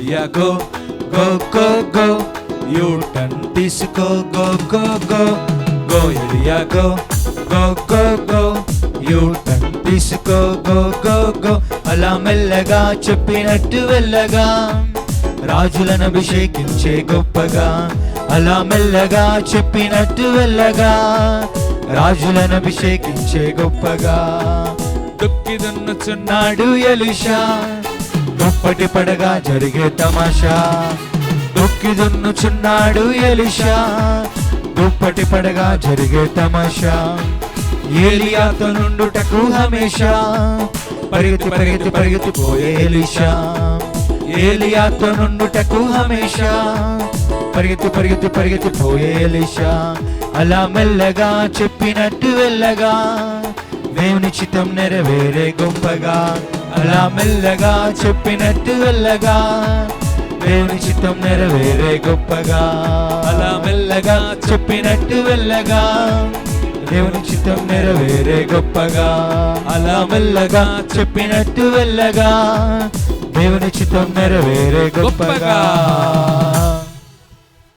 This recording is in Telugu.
ఎలియా go go go go, U turn తీసుకో గో గో గో గో, ఎలియా go go go go, U turn తీసుకో గో గో గో. అలా మెల్లగా చెప్పినట్టు వెళ్ళగా, రాజులను అభిషేకించే గొప్పగా. అలా మెల్లగా చెప్పినట్టు వెళ్ళగా, రాజులను అభిషేకించే గొప్పగా. దుక్కి దున్నుచున్నాడు ఎలీషా, దుప్పటి పడగా జరిగే తమాషా. దుక్కి దున్నుచున్నాడు ఎలీషా, దుప్పటి పడగా జరిగే తమాషా. ఏలియాతో నుండుటకు హమేషా, పరిగెత్తి పరిగెత్తి పరిగెత్తిపోయే ఎలీషా. ఏలియాతో నుండుటకు హమేషా, పరిగెత్తి పరిగెత్తి పరిగెత్తిపోయే ఎలీషా. అలా మెల్లగా చెప్పినట్టు వెళ్ళగా, దేవుని చిత్తం నెరవేరే గొప్పగా. అలా మెల్లగా చెప్పినట్టు వెళ్ళగా, దేవుని చిత్తం నెరవేరే గొప్పగా. అలా మెల్లగా చెప్పినట్టు వెళ్ళగా, దేవుని చిత్తం నెరవేరే గొప్పగా. అలా మెల్లగా చెప్పినట్టు వెళ్ళగా, దేవుని చిత్తం నెరవేరే గొప్పగా.